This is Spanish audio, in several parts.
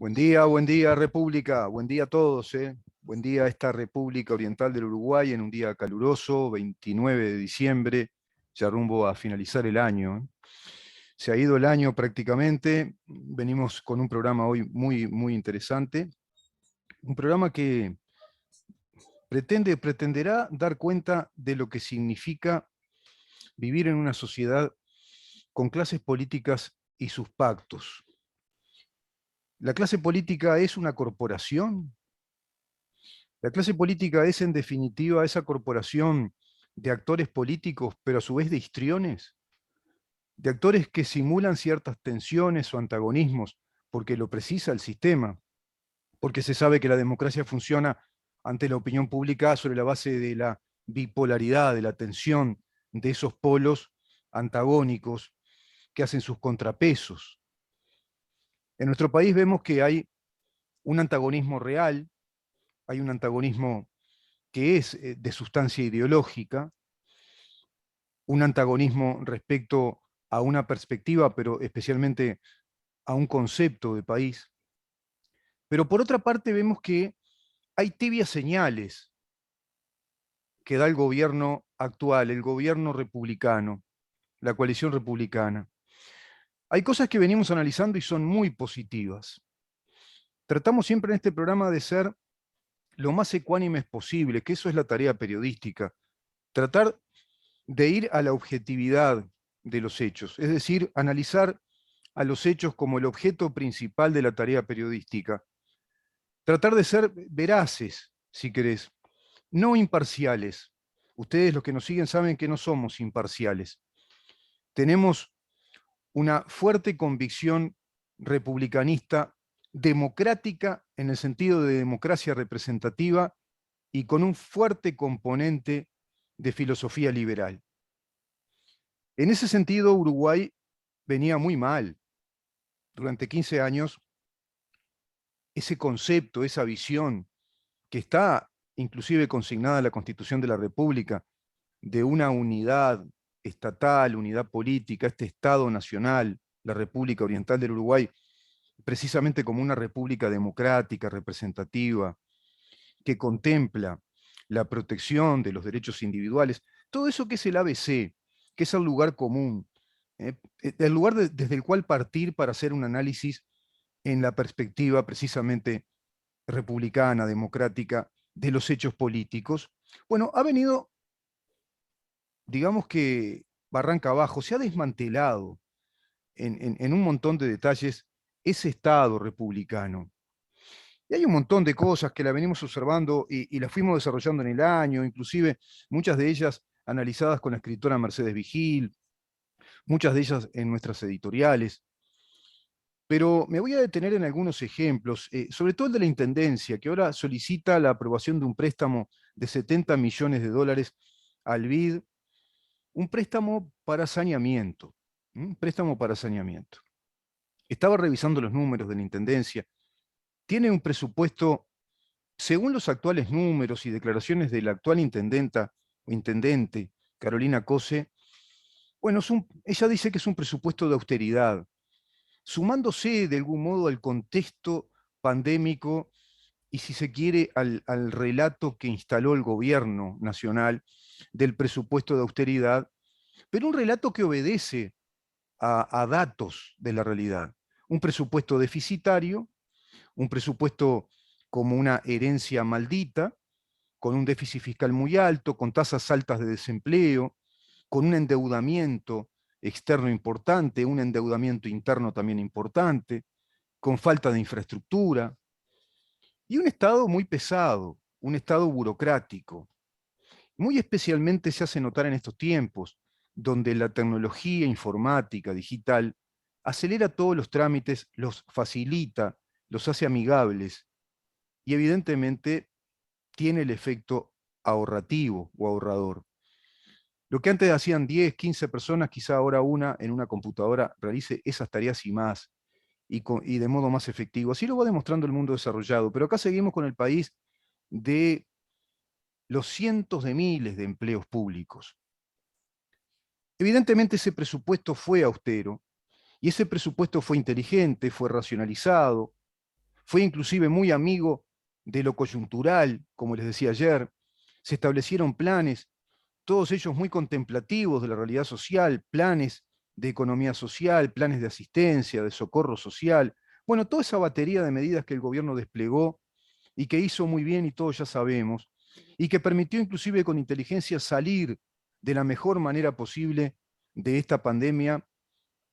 Buen día República, buen día a todos, ¿eh? Buen día a esta República Oriental del Uruguay en un día caluroso, 29 de diciembre, ya rumbo a finalizar el año, ¿eh? Se ha ido el año prácticamente, venimos con un programa hoy muy interesante, un programa que pretenderá dar cuenta de lo que significa vivir en una sociedad con clases políticas y sus pactos. ¿La clase política es una corporación? La clase política es, en definitiva, esa corporación de actores políticos, pero a su vez de histriones, de actores que simulan ciertas tensiones o antagonismos, porque lo precisa el sistema, porque se sabe que la democracia funciona ante la opinión pública sobre la base de la bipolaridad, de la tensión de esos polos antagónicos que hacen sus contrapesos. En nuestro país vemos que hay un antagonismo real, hay un antagonismo que es de sustancia ideológica, un antagonismo respecto a una perspectiva, pero especialmente a un concepto de país. Pero por otra parte vemos que hay tibias señales que da el gobierno actual, el gobierno republicano, la coalición republicana. Hay cosas que venimos analizando y son muy positivas. Tratamos siempre en este programa de ser lo más ecuánimes posible, que eso es la tarea periodística. Tratar de ir a la objetividad de los hechos, es decir, analizar a los hechos como el objeto principal de la tarea periodística. Tratar de ser veraces, si querés, no imparciales. Ustedes, los que nos siguen, saben que no somos imparciales. Tenemos una fuerte convicción republicanista, democrática en el sentido de democracia representativa y con un fuerte componente de filosofía liberal. En ese sentido, Uruguay venía muy mal. Durante 15 años, ese concepto, esa visión, que está inclusive consignada en la Constitución de la República, de una unidad estatal, unidad política, este Estado nacional, la República Oriental del Uruguay, precisamente como una república democrática, representativa, que contempla la protección de los derechos individuales, todo eso que es el ABC, que es el lugar común, el lugar desde el cual partir para hacer un análisis en la perspectiva precisamente republicana, democrática, de los hechos políticos. Bueno, ha venido, digamos que barranca abajo, se ha desmantelado en un montón de detalles ese Estado republicano. Y hay un montón de cosas que la venimos observando y las fuimos desarrollando en el año, inclusive muchas de ellas analizadas con la escritora Mercedes Vigil, muchas de ellas en nuestras editoriales. Pero me voy a detener en algunos ejemplos, sobre todo el de la Intendencia, que ahora solicita la aprobación de un préstamo de 70 millones de dólares al BID, un préstamo para saneamiento, un préstamo para saneamiento. Estaba revisando los números de la Intendencia, tiene un presupuesto, según los actuales números y declaraciones de la actual intendenta o intendente, Carolina Cose, bueno, ella dice que es un presupuesto de austeridad, sumándose de algún modo al contexto pandémico y, si se quiere, al relato que instaló el gobierno nacional del presupuesto de austeridad, pero un relato que obedece a datos de la realidad. Un presupuesto deficitario, un presupuesto como una herencia maldita, con un déficit fiscal muy alto, con tasas altas de desempleo, con un endeudamiento externo importante, un endeudamiento interno también importante, con falta de infraestructura, y un Estado muy pesado, un Estado burocrático. Muy especialmente se hace notar en estos tiempos, donde la tecnología informática, digital, acelera todos los trámites, los facilita, los hace amigables, y evidentemente tiene el efecto ahorrativo o ahorrador. Lo que antes hacían 10, 15 personas, quizá ahora una en una computadora realice esas tareas y más, y de modo más efectivo. Así lo va demostrando el mundo desarrollado. Pero acá seguimos con el país de los cientos de miles de empleos públicos. Evidentemente ese presupuesto fue austero, y ese presupuesto fue inteligente, fue racionalizado, fue inclusive muy amigo de lo coyuntural, como les decía ayer, se establecieron planes, todos ellos muy contemplativos de la realidad social, planes de economía social, planes de asistencia, de socorro social, bueno, toda esa batería de medidas que el gobierno desplegó y que hizo muy bien y todos ya sabemos, y que permitió inclusive con inteligencia salir de la mejor manera posible de esta pandemia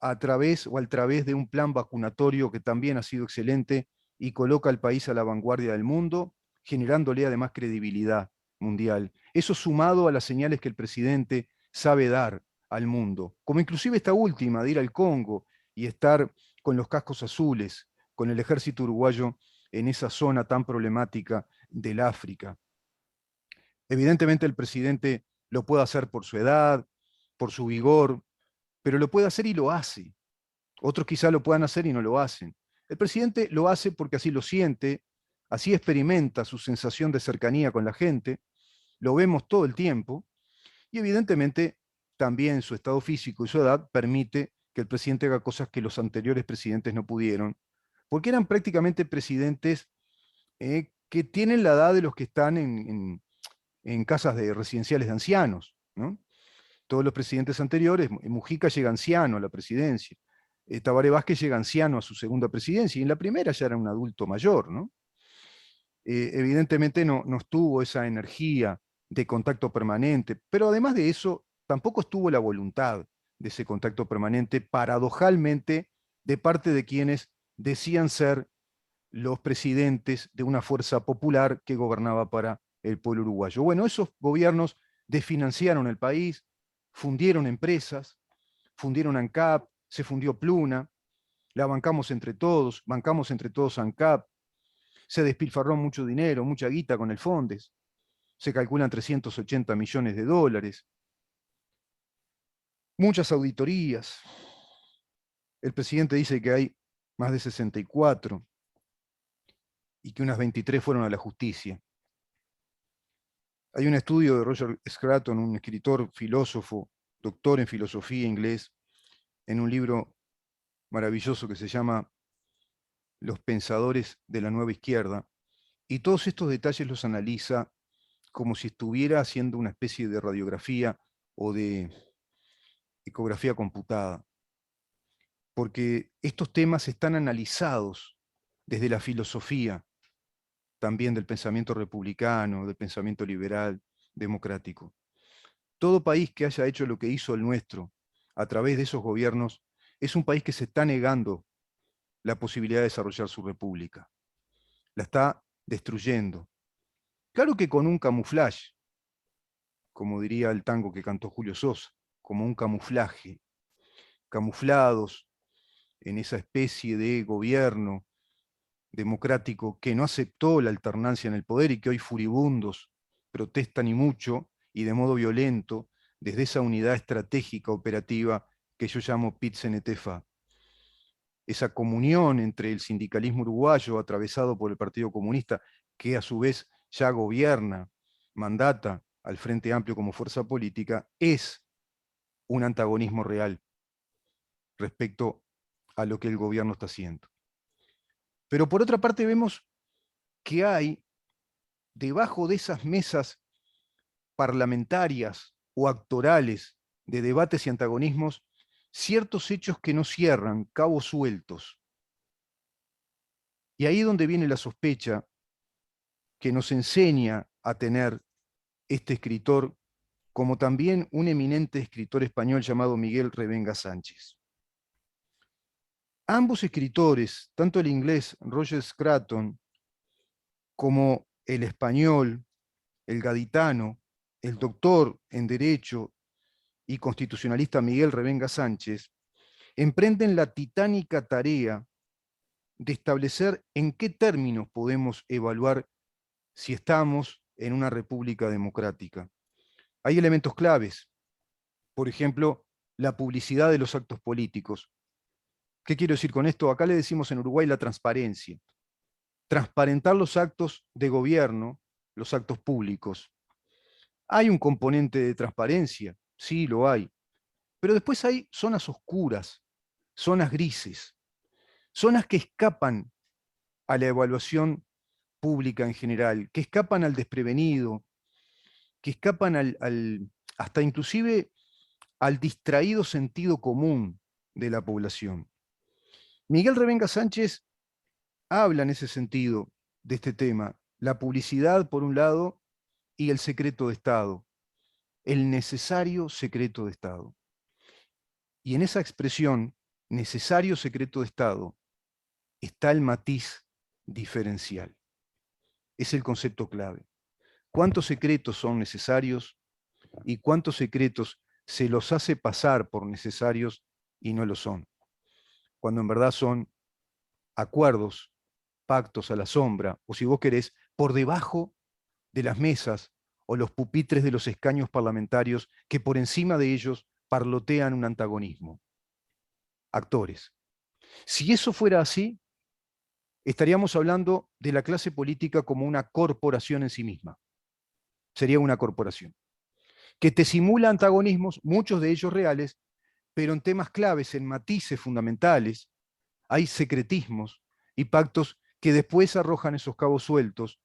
a través o al través de un plan vacunatorio que también ha sido excelente y coloca al país a la vanguardia del mundo, generándole además credibilidad mundial. Eso sumado a las señales que el presidente sabe dar al mundo, como inclusive esta última de ir al Congo y estar con los cascos azules, con el ejército uruguayo en esa zona tan problemática del África. Evidentemente el presidente lo puede hacer por su edad, por su vigor, pero lo puede hacer y lo hace. Otros quizá lo puedan hacer y no lo hacen. El presidente lo hace porque así lo siente, así experimenta su sensación de cercanía con la gente, lo vemos todo el tiempo, y evidentemente también su estado físico y su edad permite que el presidente haga cosas que los anteriores presidentes no pudieron, porque eran prácticamente presidentes que tienen la edad de los que están en casas de residenciales de ancianos, ¿no? Todos los presidentes anteriores, Mujica llega anciano a la presidencia, Tabaré Vázquez llega anciano a su segunda presidencia, y en la primera ya era un adulto mayor, ¿no? Evidentemente no estuvo esa energía de contacto permanente, pero además de eso, tampoco estuvo la voluntad de ese contacto permanente, paradojalmente, de parte de quienes decían ser los presidentes de una fuerza popular que gobernaba para el pueblo uruguayo. Bueno, esos gobiernos desfinanciaron el país, fundieron empresas, fundieron ANCAP, se fundió Pluna, la bancamos entre todos ANCAP, se despilfarró mucho dinero, mucha guita con el Fondes, se calculan 380 millones de dólares, muchas auditorías. El presidente dice que hay más de 64 y que unas 23 fueron a la justicia. Hay un estudio de Roger Scruton, un escritor, filósofo, doctor en filosofía inglés, en un libro maravilloso que se llama Los pensadores de la nueva izquierda, y todos estos detalles los analiza como si estuviera haciendo una especie de radiografía o de ecografía computada, porque estos temas están analizados desde la filosofía, también del pensamiento republicano, del pensamiento liberal, democrático. Todo país que haya hecho lo que hizo el nuestro a través de esos gobiernos es un país que se está negando la posibilidad de desarrollar su república. La está destruyendo. Claro que con un camuflaje, como diría el tango que cantó Julio Sosa, como un camuflaje, camuflados en esa especie de gobierno democrático que no aceptó la alternancia en el poder y que hoy furibundos protestan y mucho y de modo violento desde esa unidad estratégica operativa que yo llamo PIT-CNT-FA. Esa comunión entre el sindicalismo uruguayo atravesado por el Partido Comunista, que a su vez ya gobierna, mandata al Frente Amplio como fuerza política, es un antagonismo real respecto a lo que el gobierno está haciendo. Pero por otra parte vemos que hay, debajo de esas mesas parlamentarias o actorales de debates y antagonismos, ciertos hechos que no cierran, cabos sueltos. Y ahí es donde viene la sospecha que nos enseña a tener este escritor, como también un eminente escritor español llamado Miguel Revenga Sánchez. Ambos escritores, tanto el inglés Roger Scruton como el español, el gaditano, el doctor en Derecho y constitucionalista Miguel Revenga Sánchez, emprenden la titánica tarea de establecer en qué términos podemos evaluar si estamos en una república democrática. Hay elementos claves, por ejemplo, la publicidad de los actos políticos. ¿Qué quiero decir con esto? Acá le decimos en Uruguay la transparencia. Transparentar los actos de gobierno, los actos públicos. Hay un componente de transparencia, sí, lo hay, pero después hay zonas oscuras, zonas grises, zonas que escapan a la evaluación pública en general, que escapan al desprevenido, que escapan hasta inclusive al distraído sentido común de la población. Miguel Revenga Sánchez habla en ese sentido de este tema, la publicidad por un lado y el secreto de Estado, el necesario secreto de Estado. Y en esa expresión, necesario secreto de Estado, está el matiz diferencial. Es el concepto clave. ¿Cuántos secretos son necesarios y cuántos secretos se los hace pasar por necesarios y no lo son? Cuando en verdad son acuerdos, pactos a la sombra, o si vos querés, por debajo de las mesas o los pupitres de los escaños parlamentarios que por encima de ellos parlotean un antagonismo. Actores. Si eso fuera así, estaríamos hablando de la clase política como una corporación en sí misma. Sería una corporación que te simula antagonismos, muchos de ellos reales, pero en temas claves, en matices fundamentales, hay secretismos y pactos que después arrojan esos cabos sueltos,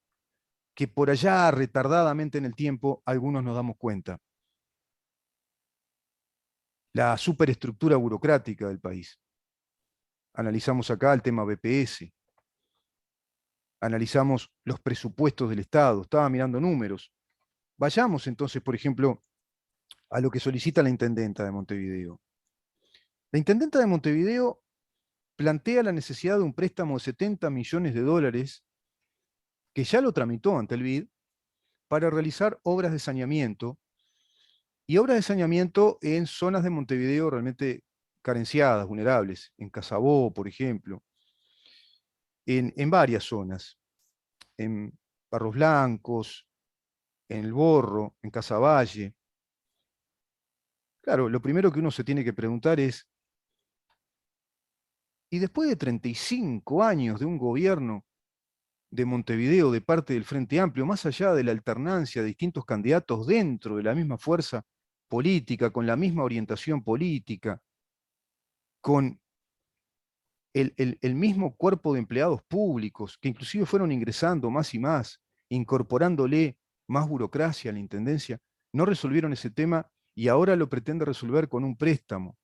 que por allá retardadamente en el tiempo algunos nos damos cuenta. La superestructura burocrática del país. Analizamos acá el tema BPS, analizamos los presupuestos del Estado, estaba mirando números. Vayamos entonces, por ejemplo, a lo que solicita la intendenta de Montevideo. La intendenta de Montevideo plantea la necesidad de un préstamo de 70 millones de dólares, que ya lo tramitó ante el BID, para realizar obras de saneamiento, y obras de saneamiento en zonas de Montevideo realmente carenciadas, vulnerables, en Casabó, por ejemplo, en varias zonas, en Barros Blancos, en El Borro, en Casaballe. Claro, lo primero que uno se tiene que preguntar es, ¿y después de 35 años de un gobierno de Montevideo de parte del Frente Amplio, más allá de la alternancia de distintos candidatos dentro de la misma fuerza política, con la misma orientación política, con el mismo cuerpo de empleados públicos, que inclusive fueron ingresando más y más, incorporándole más burocracia a la Intendencia, no resolvieron ese tema y ahora lo pretende resolver con un préstamo,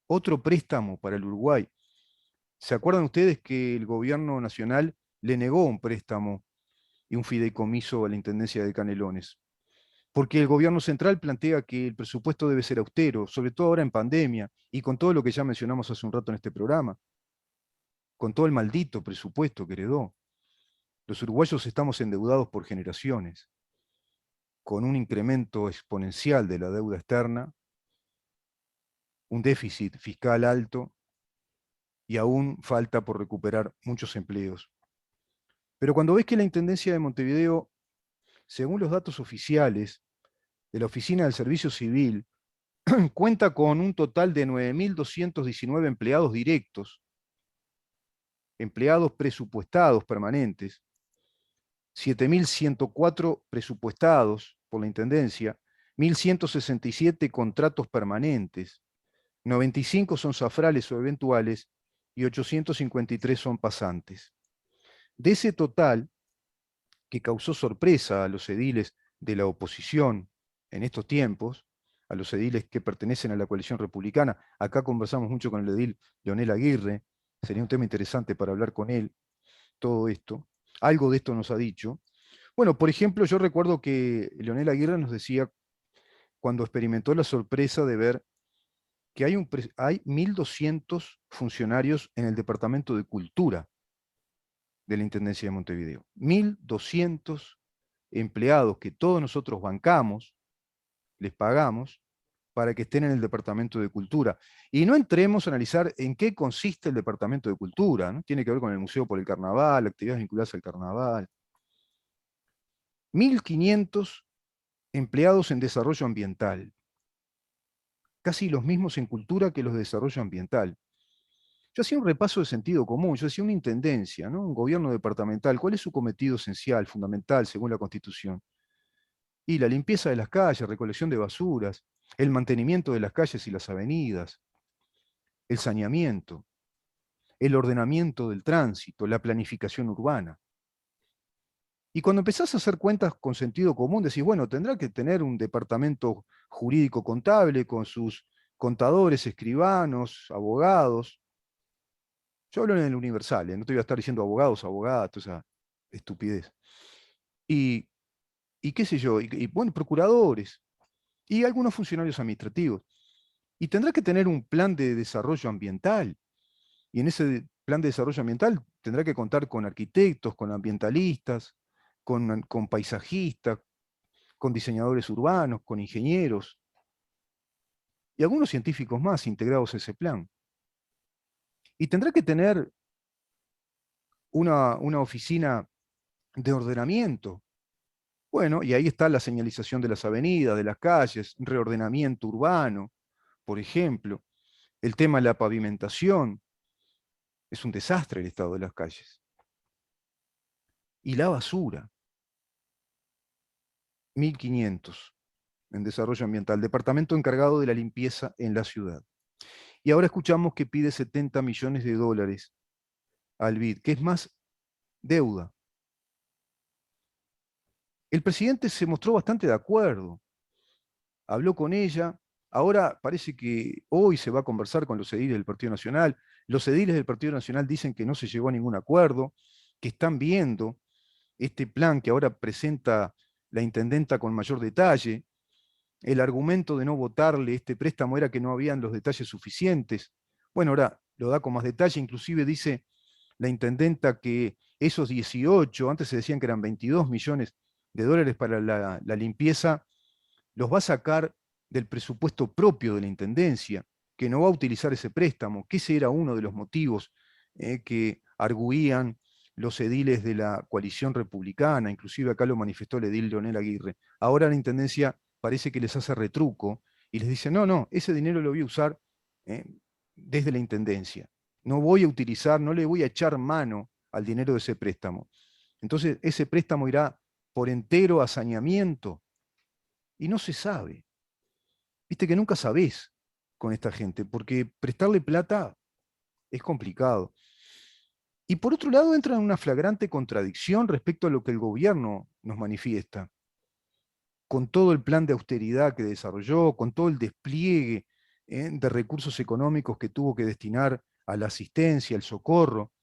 otro préstamo para el Uruguay. ¿Se acuerdan ustedes que el gobierno nacional le negó un préstamo y un fideicomiso a la Intendencia de Canelones? Porque el gobierno central plantea que el presupuesto debe ser austero, sobre todo ahora en pandemia, y con todo lo que ya mencionamos hace un rato en este programa, con todo el maldito presupuesto que heredó. Los uruguayos estamos endeudados por generaciones, con un incremento exponencial de la deuda externa, un déficit fiscal alto, y aún falta por recuperar muchos empleos. Pero cuando ves que la Intendencia de Montevideo, según los datos oficiales de la Oficina del Servicio Civil, cuenta con un total de 9.219 empleados directos, empleados presupuestados permanentes, 7.104 presupuestados por la Intendencia, 1.167 contratos permanentes, 95 son zafrales o eventuales y 853 son pasantes. De ese total, que causó sorpresa a los ediles de la oposición en estos tiempos, a los ediles que pertenecen a la coalición republicana. Acá conversamos mucho con el edil Leonel Aguirre, sería un tema interesante para hablar con él, todo esto. Algo de esto nos ha dicho. Bueno, por ejemplo, yo recuerdo que Leonel Aguirre nos decía, cuando experimentó la sorpresa de ver que hay 1.200 funcionarios en el Departamento de Cultura de la Intendencia de Montevideo. 1.200 empleados que todos nosotros bancamos, les pagamos, para que estén en el Departamento de Cultura. Y no entremos a analizar en qué consiste el Departamento de Cultura, ¿no? Tiene que ver con el Museo por el Carnaval, actividades vinculadas al Carnaval. 1.500 empleados en desarrollo ambiental, casi los mismos en cultura que los de desarrollo ambiental. Yo hacía un repaso de sentido común, yo decía una intendencia, ¿no? Un gobierno departamental, ¿cuál es su cometido esencial, fundamental, según la Constitución? Y la limpieza de las calles, recolección de basuras, el mantenimiento de las calles y las avenidas, el saneamiento. el ordenamiento del tránsito, la planificación urbana. Y cuando empezás a hacer cuentas con sentido común, decís, bueno, tendrá que tener un departamento jurídico contable con sus contadores, escribanos, abogados. Yo hablo en el universal, no te voy a estar diciendo abogados, abogadas, toda esa estupidez. Y, y qué sé yo, bueno, procuradores y algunos funcionarios administrativos. Y tendrá que tener un plan de desarrollo ambiental. Y en ese plan de desarrollo ambiental tendrá que contar con arquitectos, con ambientalistas, con paisajistas, con diseñadores urbanos, con ingenieros y algunos científicos más integrados a ese plan. Y tendrá que tener una oficina de ordenamiento. Bueno, y ahí está la señalización de las avenidas, de las calles, reordenamiento urbano, por ejemplo. El tema de la pavimentación. Es un desastre el estado de las calles. Y la basura. 1.500 en desarrollo ambiental, departamento encargado de la limpieza en la ciudad. Y ahora escuchamos que pide 70 millones de dólares al BID, que es más deuda. El presidente se mostró bastante de acuerdo, habló con ella, ahora parece que hoy se va a conversar con los ediles del Partido Nacional. Los ediles del Partido Nacional dicen que no se llegó a ningún acuerdo, que están viendo este plan que ahora presenta la intendenta con mayor detalle. El argumento de no votarle este préstamo era que no habían los detalles suficientes. Bueno, ahora lo da con más detalle, inclusive dice la intendenta que esos 18, antes se decían que eran 22 millones de dólares para la limpieza, los va a sacar del presupuesto propio de la intendencia, que no va a utilizar ese préstamo, que ese era uno de los motivos que arguían los ediles de la coalición republicana, inclusive acá lo manifestó el edil Leonel Aguirre. Ahora la intendencia parece que les hace retruco y les dice, no, no, ese dinero lo voy a usar eh, desde la intendencia. No voy a utilizar, no le voy a echar mano al dinero de ese préstamo. Entonces, ese préstamo irá por entero a saneamiento y no se sabe. Viste que nunca sabés con esta gente, porque prestarle plata es complicado. Y por otro lado entra en una flagrante contradicción respecto a lo que el gobierno nos manifiesta, con todo el plan de austeridad que desarrolló, con todo el despliegue de recursos económicos que tuvo que destinar a la asistencia, al socorro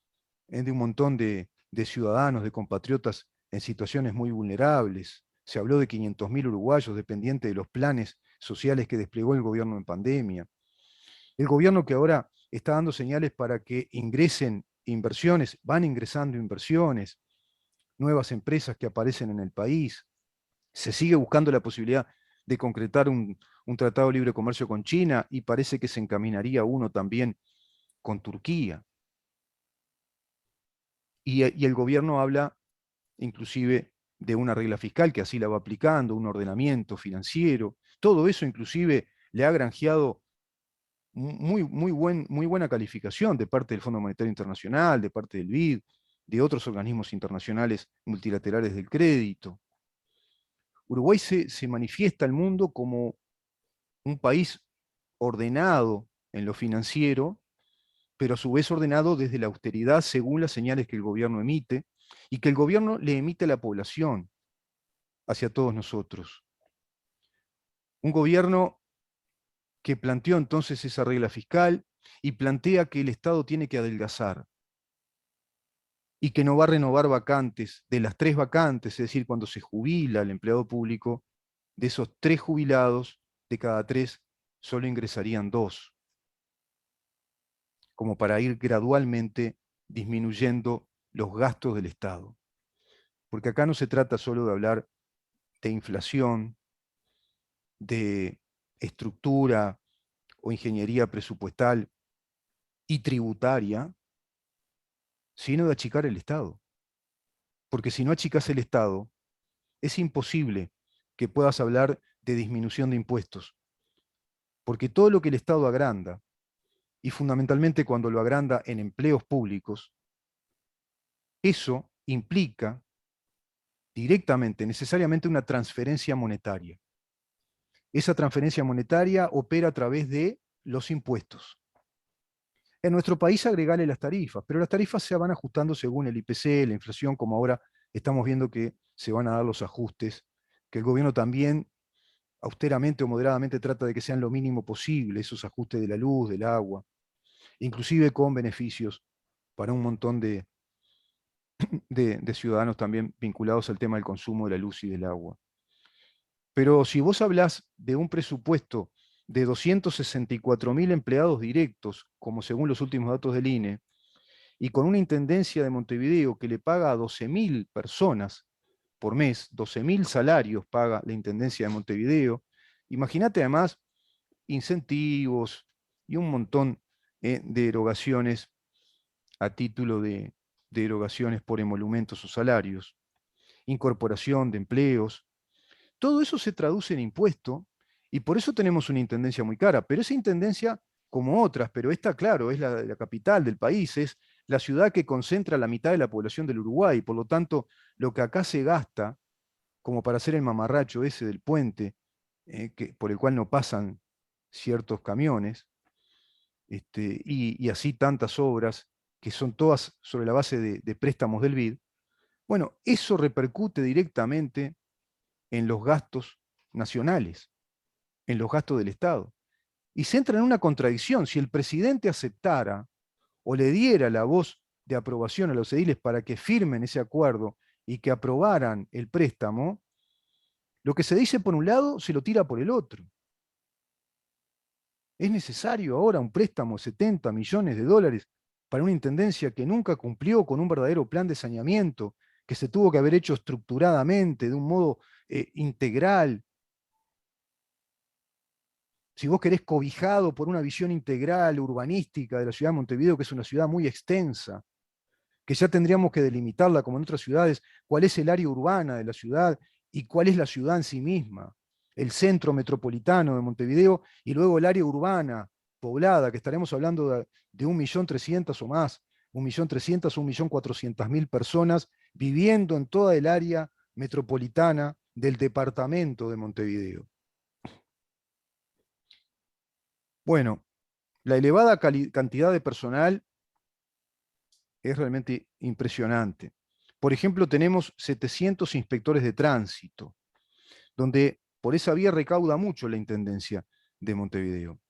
de un montón de ciudadanos, de compatriotas en situaciones muy vulnerables. Se habló de 500.000 uruguayos dependientes de los planes sociales que desplegó el gobierno en pandemia. El gobierno que ahora está dando señales para que ingresen inversiones, van ingresando inversiones, nuevas empresas que aparecen en el país. Se sigue buscando la posibilidad de concretar un tratado de libre comercio con China y parece que se encaminaría uno también con Turquía. Y el gobierno habla inclusive de una regla fiscal que así la va aplicando, un ordenamiento financiero. Todo eso inclusive le ha granjeado muy buena calificación de parte del Fondo Monetario Internacional, de parte del BID, de otros organismos internacionales multilaterales del crédito. Uruguay se manifiesta al mundo como un país ordenado en lo financiero, pero a su vez ordenado desde la austeridad según las señales que el gobierno emite y que el gobierno le emite a la población, hacia todos nosotros. Un gobierno que planteó entonces esa regla fiscal y plantea que el Estado tiene que adelgazar y que no va a renovar vacantes. De las 3 vacantes, es decir, cuando se jubila el empleado público, de esos 3 jubilados, de cada 3 solo ingresarían 2, como para ir gradualmente disminuyendo los gastos del Estado. Porque acá no se trata solo de hablar de inflación, de estructura o ingeniería presupuestal y tributaria, sino de achicar el Estado. Porque si no achicas el Estado, es imposible que puedas hablar de disminución de impuestos. Porque todo lo que el Estado agranda, y fundamentalmente cuando lo agranda en empleos públicos, eso implica directamente, necesariamente una transferencia monetaria. Esa transferencia monetaria opera a través de los impuestos. En nuestro país agregarle las tarifas, pero las tarifas se van ajustando según el IPC, la inflación, como ahora estamos viendo que se van a dar los ajustes, que el gobierno también austeramente o moderadamente trata de que sean lo mínimo posible esos ajustes de la luz, del agua, inclusive con beneficios para un montón de ciudadanos también vinculados al tema del consumo de la luz y del agua. Pero si vos hablás de un presupuesto de 264.000 empleados directos, como según los últimos datos del INE, y con una intendencia de Montevideo que le paga a 12.000 personas por mes, 12.000 salarios paga la intendencia de Montevideo, imagínate además incentivos y un montón de erogaciones a título de erogaciones por emolumentos o salarios, incorporación de empleos. Todo eso se traduce en impuesto y por eso tenemos una intendencia muy cara. Pero esa intendencia, como otras, pero esta, claro, es la capital del país, es la ciudad que concentra la mitad de la población del Uruguay. Por lo tanto, lo que acá se gasta, como para hacer el mamarracho ese del puente, por el cual no pasan ciertos camiones, y así tantas obras que son todas sobre la base de préstamos del BID, bueno, eso repercute directamente en los gastos nacionales, en los gastos del Estado. Y se entra en una contradicción. Si el presidente aceptara o le diera la voz de aprobación a los ediles para que firmen ese acuerdo y que aprobaran el préstamo, lo que se dice por un lado se lo tira por el otro. Es necesario ahora un préstamo de 70 millones de dólares para una intendencia que nunca cumplió con un verdadero plan de saneamiento, que se tuvo que haber hecho estructuradamente, de un modo integral. Si vos querés cobijado por una visión integral, urbanística de la ciudad de Montevideo, que es una ciudad muy extensa, que ya tendríamos que delimitarla como en otras ciudades, cuál es el área urbana de la ciudad y cuál es la ciudad en sí misma, el centro metropolitano de Montevideo y luego el área urbana poblada, que estaremos hablando de 1.300.000 o más, 1.300.000 o 1.400.000 personas viviendo en toda el área metropolitana del departamento de Montevideo. Bueno, la elevada cantidad de personal es realmente impresionante. Por ejemplo, tenemos 700 inspectores de tránsito, donde por esa vía recauda mucho la Intendencia de Montevideo.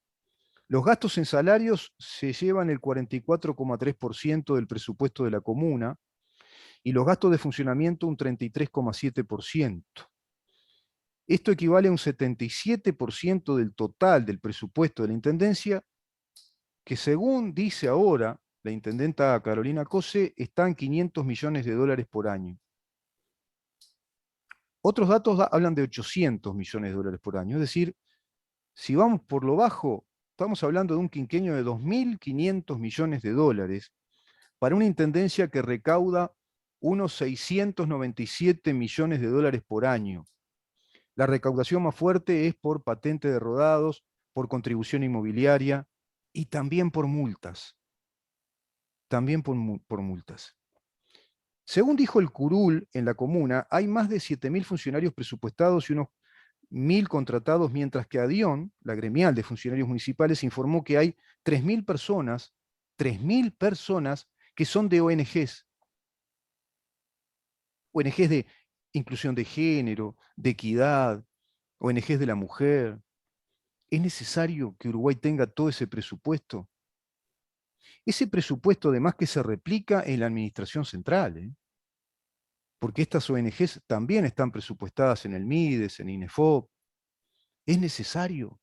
Los gastos en salarios se llevan el 44,3% del presupuesto de la comuna y los gastos de funcionamiento un 33,7%. Esto equivale a un 77% del total del presupuesto de la Intendencia, que según dice ahora la intendenta Carolina Cose, está en 500 millones de dólares por año. Otros datos hablan de 800 millones de dólares por año. Es decir, si vamos por lo bajo, estamos hablando de un quinquenio de 2.500 millones de dólares para una intendencia que recauda unos 697 millones de dólares por año. La recaudación más fuerte es por patente de rodados, por contribución inmobiliaria y también por multas. También por multas. Según dijo el curul en la comuna, hay más de 7.000 funcionarios presupuestados y unos 1.000 contratados, mientras que ADION, la gremial de funcionarios municipales, informó que hay 3.000 personas que son de ONGs, ONGs de inclusión de género, de equidad, ONGs de la mujer. ¿Es necesario que Uruguay tenga todo ese presupuesto? Ese presupuesto además que se replica en la administración central, porque estas ONGs también están presupuestadas en el MIDES, en INEFOP. ¿Es necesario?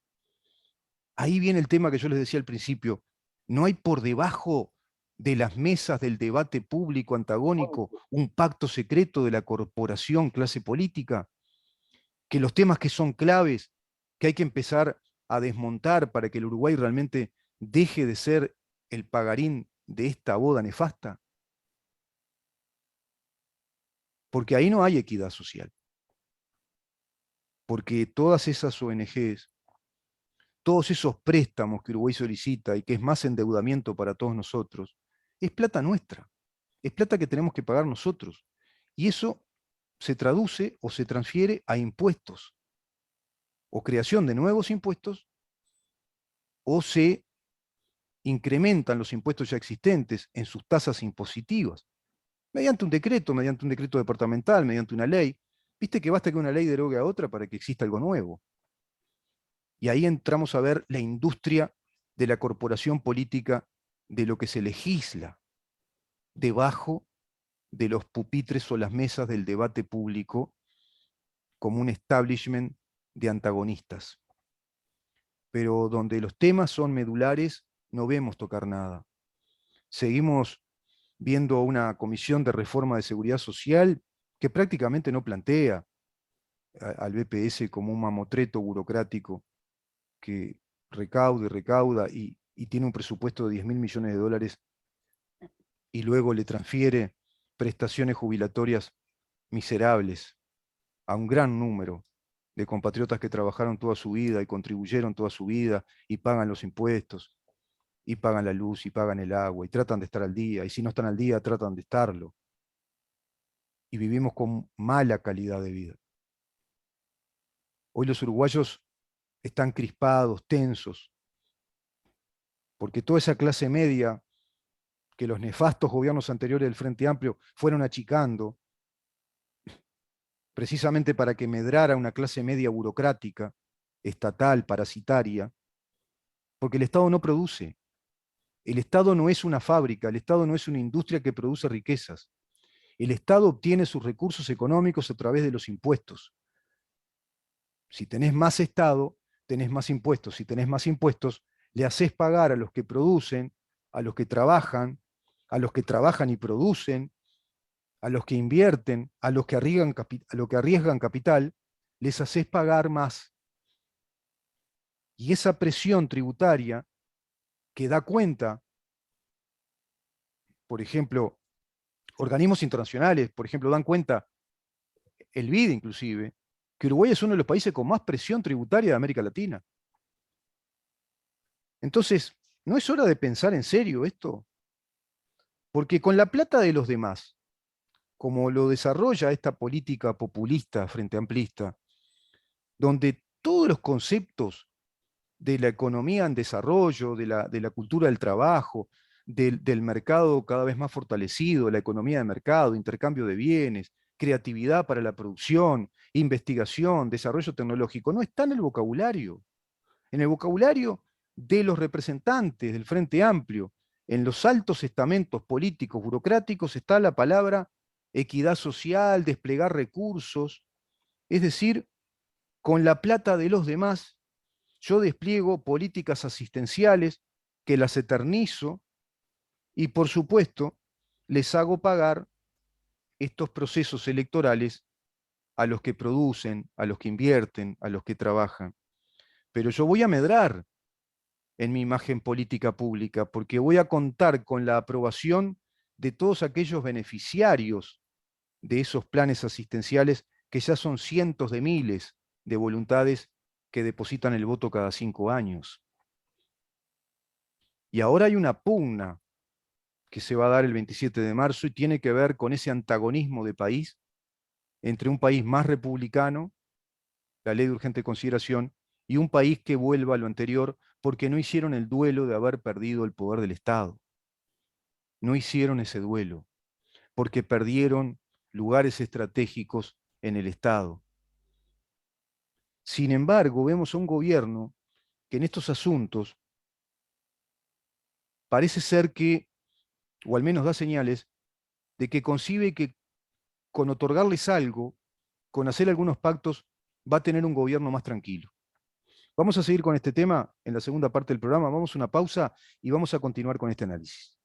Ahí viene el tema que yo les decía al principio. ¿No hay por debajo de las mesas del debate público antagónico un pacto secreto de la corporación clase política? Que los temas que son claves, que hay que empezar a desmontar para que el Uruguay realmente deje de ser el pagarín de esta boda nefasta. Porque ahí no hay equidad social. Porque todas esas ONGs, todos esos préstamos que Uruguay solicita y que es más endeudamiento para todos nosotros, es plata nuestra, es plata que tenemos que pagar nosotros. Y eso se traduce o se transfiere a impuestos, o creación de nuevos impuestos, o se incrementan los impuestos ya existentes en sus tasas impositivas, mediante un decreto departamental, mediante una ley. Viste que basta que una ley derogue a otra para que exista algo nuevo. Y ahí entramos a ver la industria de la corporación política, de lo que se legisla debajo de los pupitres o las mesas del debate público como un establishment de antagonistas. Pero donde los temas son medulares, no vemos tocar nada. Seguimos viendo una comisión de reforma de seguridad social que prácticamente no plantea al BPS como un mamotreto burocrático que recauda y recauda y tiene un presupuesto de 10.000 millones de dólares y luego le transfiere prestaciones jubilatorias miserables a un gran número de compatriotas que trabajaron toda su vida y contribuyeron toda su vida y pagan los impuestos, y pagan la luz, y pagan el agua, y tratan de estar al día, y si no están al día, tratan de estarlo. Y vivimos con mala calidad de vida. Hoy los uruguayos están crispados, tensos, porque toda esa clase media que los nefastos gobiernos anteriores del Frente Amplio fueron achicando, precisamente para que medrara una clase media burocrática, estatal, parasitaria, porque el Estado no produce. El Estado no es una fábrica, el Estado no es una industria que produce riquezas. El Estado obtiene sus recursos económicos a través de los impuestos. Si tenés más Estado, tenés más impuestos. Si tenés más impuestos, le haces pagar a los que producen, a los que trabajan y producen, a los que invierten, a los que arriesgan capital, les haces pagar más. Y esa presión tributaria que da cuenta, por ejemplo, organismos internacionales, por ejemplo, dan cuenta, el BID inclusive, que Uruguay es uno de los países con más presión tributaria de América Latina. Entonces, ¿no es hora de pensar en serio esto? Porque con la plata de los demás, como lo desarrolla esta política populista frente amplista, donde todos los conceptos de la economía en desarrollo, de la cultura del trabajo, del mercado cada vez más fortalecido, la economía de mercado, intercambio de bienes, creatividad para la producción, investigación, desarrollo tecnológico, no está en el vocabulario. En el vocabulario de los representantes del Frente Amplio, en los altos estamentos políticos, burocráticos, está la palabra equidad social, desplegar recursos, es decir, con la plata de los demás, yo despliego políticas asistenciales que las eternizo y, por supuesto, les hago pagar estos procesos electorales a los que producen, a los que invierten, a los que trabajan. Pero yo voy a medrar en mi imagen política pública porque voy a contar con la aprobación de todos aquellos beneficiarios de esos planes asistenciales que ya son cientos de miles de voluntades que depositan el voto cada 5 años. Y ahora hay una pugna que se va a dar el 27 de marzo y tiene que ver con ese antagonismo de país entre un país más republicano, la ley de urgente consideración, y un país que vuelva a lo anterior porque no hicieron el duelo de haber perdido el poder del Estado. No hicieron ese duelo porque perdieron lugares estratégicos en el Estado. Sin embargo, vemos a un gobierno que en estos asuntos parece ser que, o al menos da señales, de que concibe que con otorgarles algo, con hacer algunos pactos, va a tener un gobierno más tranquilo. Vamos a seguir con este tema en la segunda parte del programa, vamos a una pausa y vamos a continuar con este análisis.